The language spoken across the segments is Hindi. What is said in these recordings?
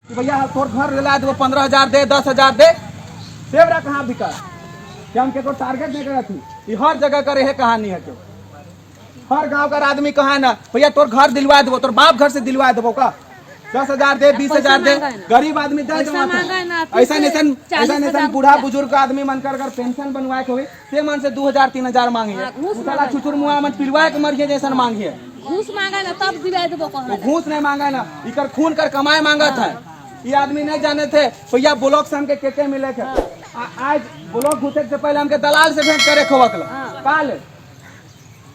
भैया तोर घर दिला दे 15,000 दे 10,000 दे सेवरा कहाँ बिका क्या हम को टारगेट नहीं करा थी ये हर जगह करे है कहानी है क्यों हर गांव का आदमी कहा है ना भैया तोर घर दिलवा देवो तोर बाप घर से दिलवा देवो का 10,000 दे 20,000 दे गरीब आदमी दे ऐसा बूढ़ा बुजुर्ग आदमी मन कर अगर पेंशन बनवाए के हुई ते मन से 2,000 3,000 मांगी है साला छुचुर मुआ मन पिलवाए के मर गए जैसा मांगी है घूस मांगा ना तब दिला देबो कहां घूस नहीं मांगा ना इकर खून कर कमाए मांगा था ये आदमी नहीं जाने थे भैया ब्लॉक से हमके के मिले थे आज ब्लॉक घुसे से पहले हमके दलाल से भेंट करे खोवकला काल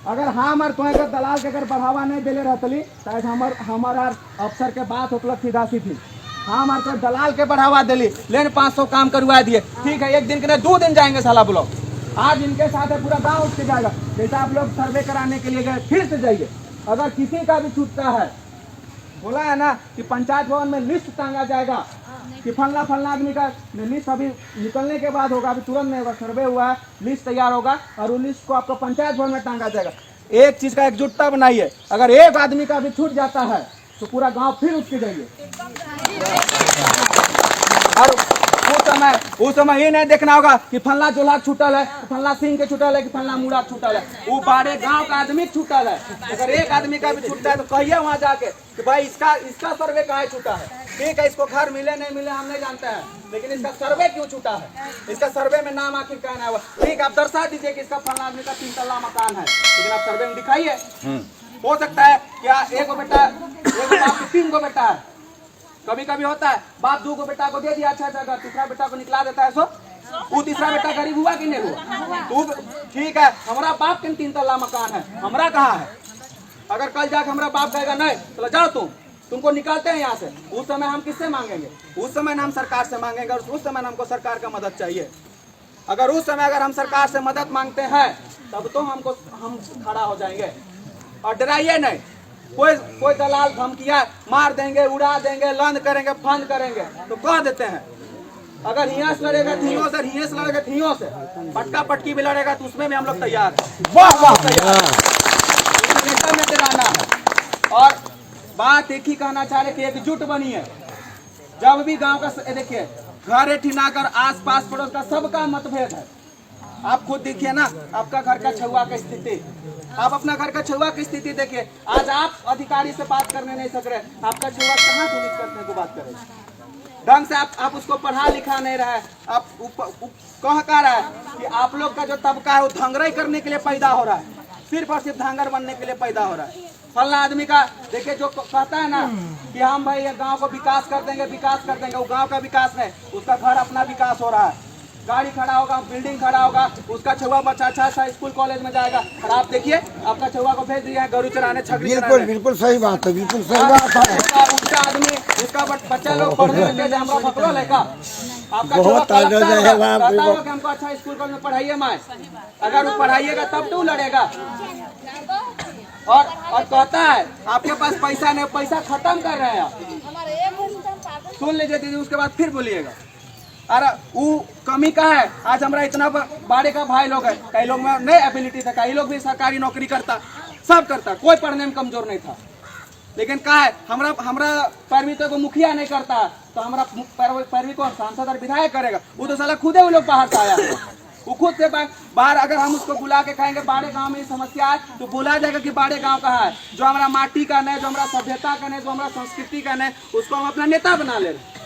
अगर हमार तुम्हें का दलाल के अगर बढ़ावा नहीं दिले रहतली शायद हमारा अफसर के बात होतल सीधा सीधी हमार को दलाल के बढ़ावा दिली लेन 500 काम करवा दिए ठीक है एक दिन के नहीं 2 दिन जाएंगे साला ब्लॉक आज इनके साथ है पूरा गाँव उठ के जाएगा जैसा आप लोग सर्वे कराने के लिए गए फिर से जाइए अगर किसी का भी छूटता है बोला है ना कि पंचायत भवन में लिस्ट टांगा जाएगा कि फलना आदमी का लिस्ट अभी निकलने के बाद होगा अभी तुरंत नहीं होगा सर्वे हुआ है लिस्ट तैयार होगा और उस लिस्ट को आपको पंचायत भवन में टांगा जाएगा एक चीज का एकजुटता बनाइए अगर एक आदमी का भी छूट जाता है तो पूरा गांव फिर उठ के जाइए और उस समय ये नहीं देखना होगा कि फलना जोला छूटल है फलना सिंह के छूटल है कि फलना मुड़ा छूटल है वो बारे गांव का आदमी छूटल है अगर एक आदमी का भी छूटता है तो कहिए वहां जाके कि भाई इसका सर्वे कहाँ छूटा है ठीक है इसको घर मिले नहीं मिले हम नहीं जानते हैं लेकिन इसका सर्वे क्यों छूटा है इसका सर्वे में नाम आखिर क्या है ठीक आप दर्शा दीजिए कि इसका फलना आदमी का 3 तल्ला मकान है लेकिन आप सर्वे में दिखाइए हो सकता है क्या एक बेटा एक 3 गो बेटा है कभी कभी होता है बाप 2 गो बेटा को दे दिया अच्छा तीसरा बेटा को निकला देता है सो वो तीसरा बेटा गरीब हुआ कि नहीं हुआ तो ठीक है हमारा बाप के 3 तल्ला मकान है हमारा कहाँ है अगर कल जाकर हमारा बाप कहेगा नहीं तो जाओ तुमको निकालते हैं यहाँ से उस समय हम किससे मांगेंगे उस समय हम सरकार से मांगेंगे और उस समय हमको सरकार का मदद चाहिए अगर उस समय अगर हम सरकार से मदद मांगते हैं तब तो हम खड़ा हो जाएंगे और डराइए नहीं कोई दलाल धमकिया मार देंगे उड़ा देंगे लंद करेंगे फंद करेंगे तो कह देते हैं अगर हियां से लड़ेगा हियों से हियां से लड़ेगा हियों से पटका पटकी भी लड़ेगा तो उसमें भी हम लोग तैयार हैं वाह तैयार में डराना है और बात एक ही कहना चाह रहे कि एकजुट बनी है जब भी गांव का देखिए घर ठिनाकर आस पास पड़ोस का सबका मतभेद है आप खुद देखिए ना आपका घर का छुआ की स्थिति आप अपना घर का छुआ की स्थिति देखिए आज आप अधिकारी से बात करने नहीं सक रहे आपका छुआ कहाँ सुनिश्चित करने को बात करें ढंग से आप उसको पढ़ा लिखा नहीं रहा है आप कह रहा है कि आप लोग का जो तबका है वो धंगराई करने के लिए पैदा हो रहा है सिर्फ और सिर्फ धांगर बनने के लिए पैदा हो रहा है फलना आदमी का देखिए जो कहता है ना कि हम भाई ये गांव को विकास कर देंगे वो गांव का विकास नहीं उसका घर अपना विकास हो रहा है गाड़ी खड़ा होगा बिल्डिंग खड़ा होगा उसका छुआ बच्चा अच्छा स्कूल कॉलेज में जाएगा और आप देखिए आपका छुआ को भेज दिया है गरू चराने छगड़ी बिल्कुल सही बात है बिल्कुल सही बात है उसका आदमी उसका बच्चा लोग पढ़ने में तेज हमरा फकरो लेगा आपका हमको अच्छा स्कूल कॉलेज में पढ़ाइए माए अगर वो पढ़ाइएगा तब तो लड़ेगा और कहता है आपके पास पैसा नहीं पैसा खत्म कर रहे हैं आप सुन लीजिए दीदी उसके बाद फिर बोलिएगा अरे वो कमी का है आज हमारा इतना बड़े का भाई लोग है कई लोग में नहीं एबिलिटी था कई लोग भी सरकारी नौकरी करता सब करता कोई पढ़ने में कमजोर नहीं था लेकिन क्या है हमारा पैरवी तो मुखिया नहीं करता तो हमारा पैरवी को सांसद और विधायक करेगा वो तो साला खुदे वो लोग बाहर से आया वो खुद से बाहर अगर हम उसको बुला के खाएंगे बाड़े गांव में समस्या है तो बोला जाएगा कि बाड़े गांव का है जो हमारा माटी का नहीं जो हमारा सभ्यता का नहीं जो हमारा संस्कृति का नहीं उसको हम अपना नेता बना ले रहे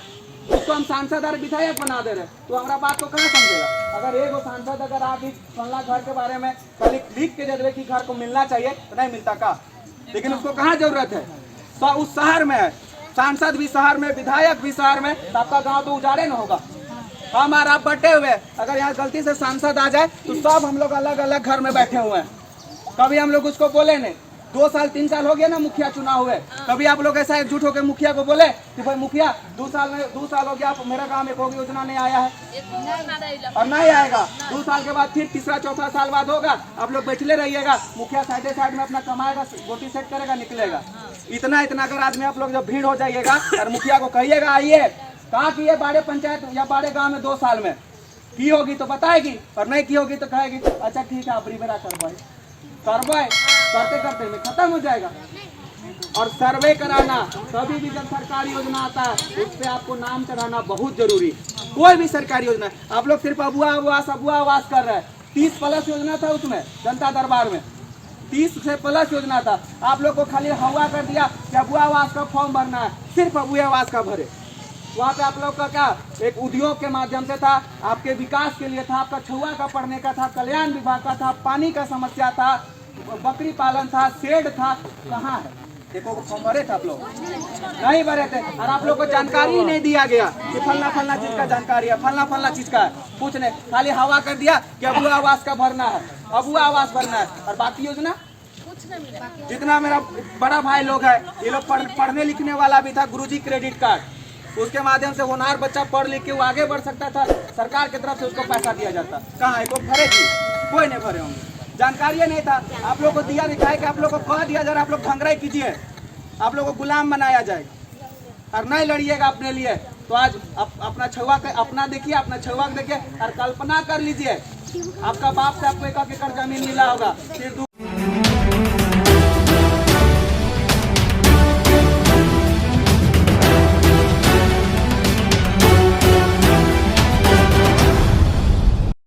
उसको हम सांसद और विधायक बना दे रहे तो हमारा बात को कहाँ समझेगा अगर एक सांसद अगर आप इस फलना घर के बारे में कल लिख के दे दे कि घर को मिलना चाहिए तो नहीं मिलता का लेकिन उसको कहाँ जरूरत है तो उस शहर में है सांसद भी शहर में विधायक भी शहर में तो आपका गाँव तो उजाड़े न होगा हम और आप बैठे हुए अगर यहाँ गलती से सांसद आ जाए तो सब हम लोग अलग अलग घर में बैठे हुए हैं कभी हम लोग उसको बोले नहीं 2 साल 3 साल हो गया ना मुखिया चुनाव हुए कभी आप लोग ऐसा एकजुट होकर मुखिया को बोले कि भाई मुखिया 2 साल हो गया मेरा गांव में कोई योजना नहीं आया है और नहीं आएगा 2 साल के बाद फिर तीसरा चौथा साल बाद होगा आप लोग बैठले रहिएगा मुखिया साइड में अपना कमाएगा गोटी सेट करेगा निकलेगा इतना अगर आदमी आप लोग जब भीड़ हो जाइएगा और मुखिया को कहिएगा आइए कहाँ की है बाड़े पंचायत या बाड़े गांव में 2 साल में की होगी तो बताएगी और नहीं की होगी तो कहेगी अच्छा ठीक है आप रिबेरा करवाए करते में खत्म हो जाएगा और सर्वे कराना, कभी भी जब सरकारी योजना आता है उस पे आपको नाम चढ़ाना बहुत जरूरी। कोई भी सरकारी योजना, आप लोग सिर्फ अबुआ आवास कर रहे हैं। 30+ योजना था उसमें, जनता दरबार में 30 से प्लस योजना था। आप लोग को खाली हवा कर दिया कि अबुआ आवास का फॉर्म भरना है, सिर्फ अबुआ आवास का भरे। वहाँ पे आप लोग का क्या एक उद्योग के माध्यम से था, आपके विकास के लिए था, आपका छुआ का पढ़ने का था, कल्याण विभाग का था, पानी का समस्या था, बकरी पालन था, शेड था, कहाँ है? देखो फॉर्म भरे थे आप लोग? नहीं भरे थे। और आप लोग को जानकारी ही नहीं दिया गया कि फलना चीज का जानकारी है, फलना चीज का है, कुछ नहीं, खाली हवा कर दिया कि अबुआ आवास का भरना है, अबुआ आवास भरना है। और बाकी योजना जितना मेरा बड़ा भाई लोग है, ये लोग पढ़ने लिखने वाला भी था, गुरुजी क्रेडिट कार्ड, उसके माध्यम से होनहार बच्चा पढ़ लिख के वो आगे बढ़ सकता था, सरकार की तरफ से उसको पैसा दिया जाता। कहाँ है? कोई भरे थी? कोई नहीं भरे होंगे, जानकारी नहीं था। आप लोग को दिया दिखाए कि आप लोग को कह दिया जा रहा, आप लोग भंगराई कीजिए, आप लोग को गुलाम बनाया जाए और नहीं लड़िएगा अपने लिए। तो आज अपना छुआ अपना देखिए, अपना छुआ देखिए और कल्पना कर लीजिए, आपका बाप से आपको 1 एकड़ जमीन मिला होगा, फिर